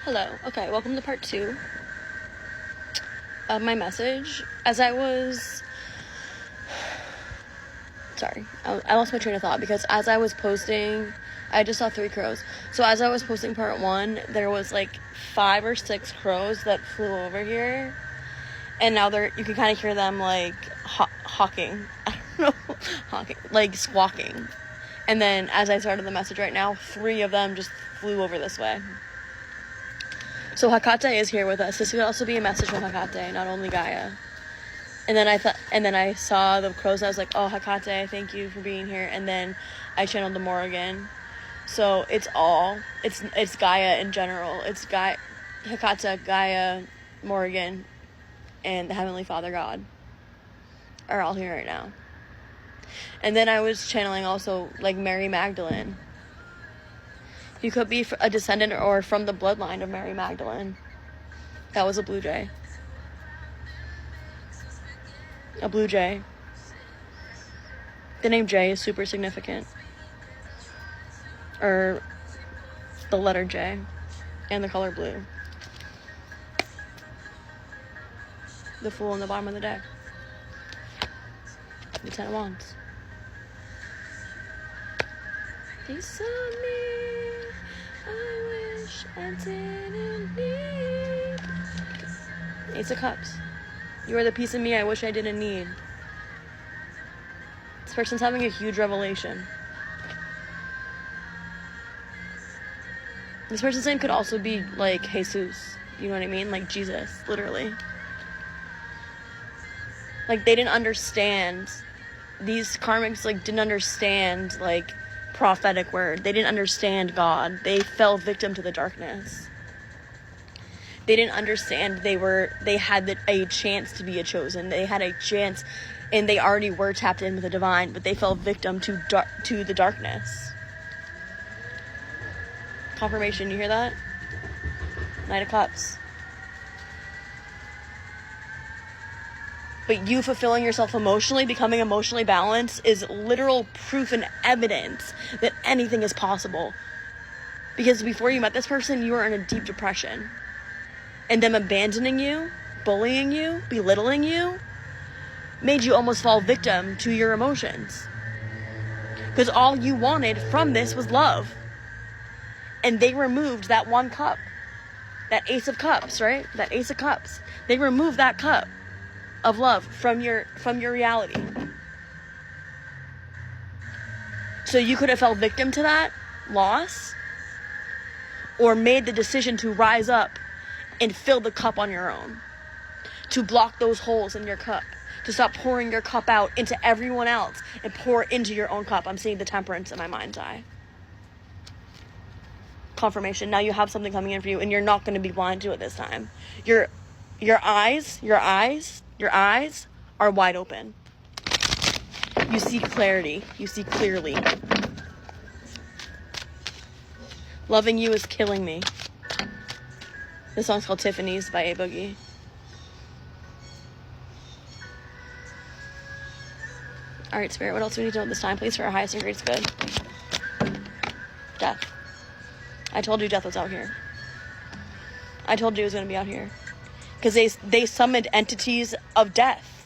Hello. Okay, welcome to part 2 of my message. As I was... Sorry, I lost my train of thought because as I was posting... I just saw 3 crows. So as I was posting part 1, there was like 5 or 6 crows that flew over here. And now you can kind of hear them like hawking. I don't know. Hawking. Like squawking. And then as I started the message right now, 3 of them just flew over this way. So Hecate is here with us. This could also be a message from Hecate, not only Gaia. And then I saw the crows. I was like, oh, Hecate, thank you for being here. And then I channeled the Morrigan. So it's Gaia in general. It's Hecate, Gaia, Morrigan, and the Heavenly Father God are all here right now. And then I was channeling also like Mary Magdalene. You could be a descendant or from the bloodline of Mary Magdalene. That was a blue jay. A blue jay. The name J is super significant. Or the letter J. And the color blue. The Fool in the bottom of the deck. The 10 of Wands. He saw me. I wish I didn't need. Ace of Cups. You are the piece of me I wish I didn't need. This person's having a huge revelation. This person's name could also be like Jesus. You know what I mean? Like Jesus, literally. Like they didn't understand. These karmics like didn't understand like prophetic word. They didn't understand God. They fell victim to the darkness. They didn't understand they had a chance to be a chosen. They had a chance, and they already were tapped in with the divine, but they fell victim to the darkness. Confirmation, you hear that? Knight of Cups. But you fulfilling yourself emotionally, becoming emotionally balanced, is literal proof and evidence that anything is possible. Because before you met this person, you were in a deep depression. And them abandoning you, bullying you, belittling you, made you almost fall victim to your emotions. Because all you wanted from this was love. And they removed that one cup. That Ace of Cups, right? That Ace of Cups. They removed that cup of love from your reality. So you could have fell victim to that loss, or made the decision to rise up and fill the cup on your own. To block those holes in your cup. To stop pouring your cup out into everyone else and pour into your own cup. I'm seeing the Temperance in my mind's eye. Confirmation. Now you have something coming in for you, and you're not going to be blind to it this time. Your eyes are wide open. You see clarity. You see clearly. Loving you is killing me. This song's called Tiffany's by A Boogie. Alright, Spirit, what else do we need to know this time? Please, for our highest and greatest good. Death. I told you death was out here. I told you it was going to be out here. Because they summoned entities of death.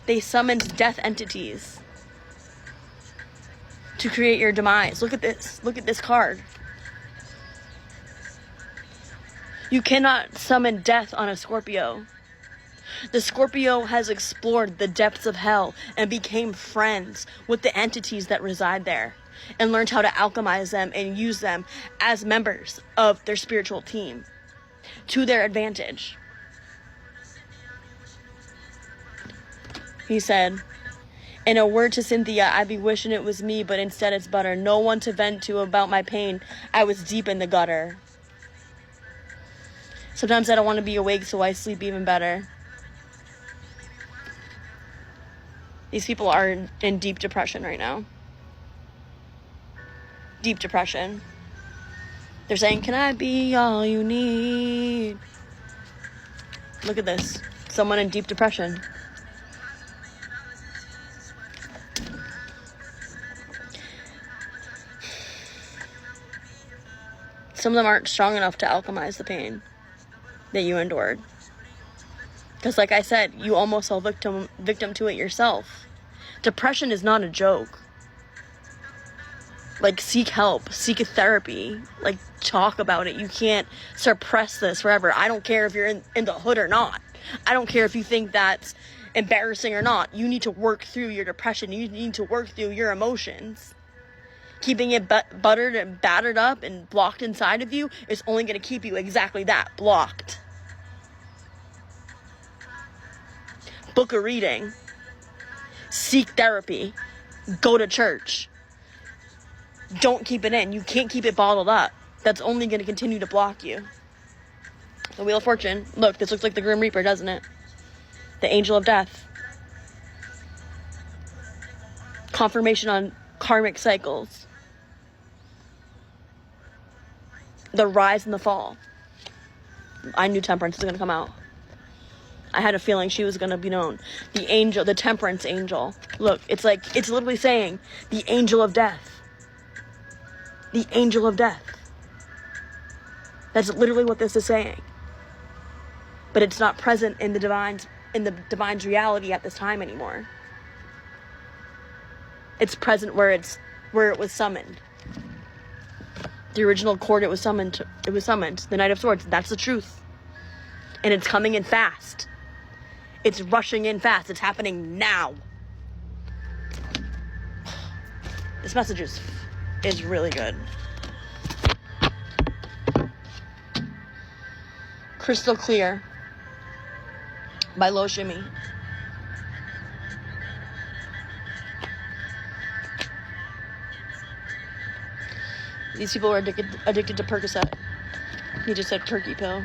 They summoned death entities to create your demise. Look at this. Look at this card. You cannot summon death on a Scorpio. The Scorpio has explored the depths of hell and became friends with the entities that reside there and learned how to alchemize them and use them as members of their spiritual team to their advantage. He said, in a word to Cynthia, I be wishing it was me, but instead it's butter. No one to vent to about my pain. I was deep in the gutter. Sometimes I don't want to be awake, so I sleep even better. These people are in deep depression right now. Deep depression. They're saying, can I be all you need? Look at this. Someone in deep depression. Some of them aren't strong enough to alchemize the pain that you endured. Because like I said, you almost fell victim to it yourself. Depression is not a joke. Like, seek help, seek a therapy, like, talk about it. You can't suppress this forever. I don't care if you're in the hood or not. I don't care if you think that's embarrassing or not. You need to work through your depression. You need to work through your emotions. Keeping it buttered and battered up and blocked inside of you is only going to keep you exactly that, blocked. Book a reading. Seek therapy. Go to church. Don't keep it in. You can't keep it bottled up. That's only going to continue to block you. The Wheel of Fortune. Look, this looks like the Grim Reaper, doesn't it? The Angel of Death. Confirmation on karmic cycles. The rise and the fall. I knew Temperance was going to come out. I had a feeling she was going to be known. The angel, the Temperance angel. Look, it's like, it's literally saying the Angel of Death. The Angel of Death. That's literally what this is saying. But it's not present in the divine's reality at this time anymore. It's present where it was summoned. The original court it was summoned, the Knight of Swords. That's the truth. And it's coming in fast. It's rushing in fast. It's happening now. This message is really good. Crystal Clear by Lo Shimmy. These people are addicted to Percocet. He just said perky pill.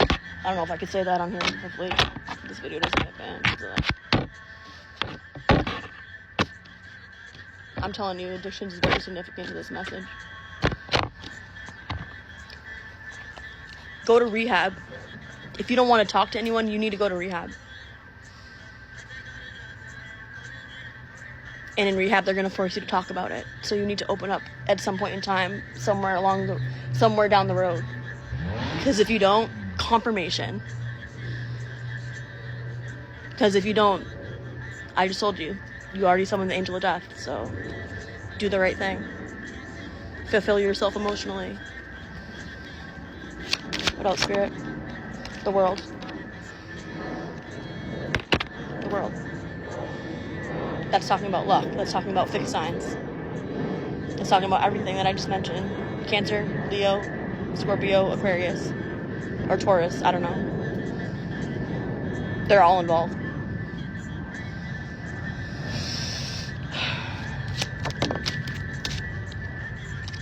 I don't know if I could say that on here. Hopefully this video doesn't get banned because of that. I'm telling you, addiction is very significant to this message. Go to rehab. If you don't want to talk to anyone, you need to go to rehab. And in rehab, they're going to force you to talk about it. So you need to open up at some point in time, somewhere down the road. Because if you don't, confirmation. Because if you don't, I just told you, you already summoned the Angel of Death. So do the right thing. Fulfill yourself emotionally. What else, Spirit? The world. The world. That's talking about luck. That's talking about fixed signs. It's talking about everything that I just mentioned. Cancer, Leo, Scorpio, Aquarius, or Taurus. I don't know. They're all involved.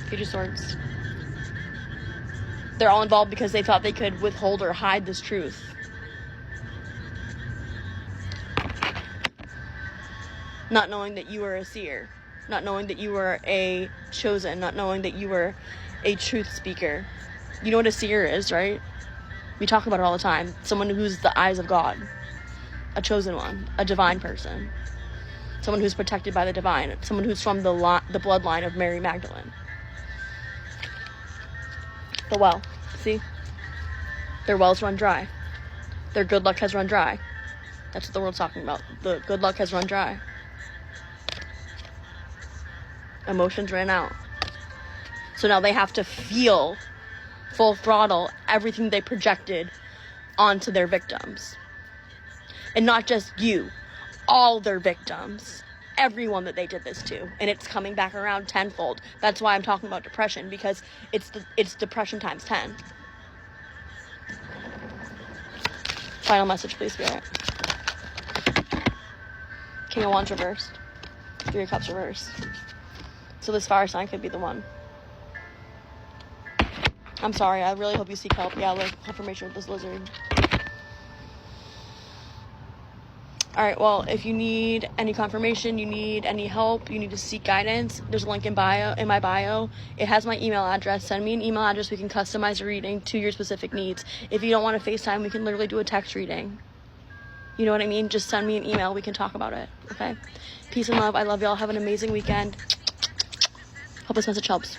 Page of Swords. They're all involved because they thought they could withhold or hide this truth. Not knowing that you were a seer. Not knowing that you were a chosen. Not knowing that you were a truth speaker. You know what a seer is, right? We talk about it all the time. Someone who's the eyes of God. A chosen one. A divine person. Someone who's protected by the divine. Someone who's from the bloodline of Mary Magdalene. The well. See? Their wells run dry. Their good luck has run dry. That's what the world's talking about. The good luck has run dry. Emotions ran out. So now they have to feel full throttle everything they projected onto their victims. And not just you. All their victims. Everyone that they did this to. And it's coming back around tenfold. That's why I'm talking about depression. Because it's depression times 10. Final message, please, Spirit. King of Wands reversed. Three of Cups reversed. So this fire sign could be the one. I'm sorry. I really hope you seek help. Yeah, like confirmation with this lizard. Alright, well, if you need any confirmation, you need any help, you need to seek guidance, there's a link in my bio. It has my email address. Send me an email address. We can customize your reading to your specific needs. If you don't want to FaceTime, we can literally do a text reading. You know what I mean? Just send me an email. We can talk about it. Okay? Peace and love. I love y'all. Have an amazing weekend. Hope this message helps.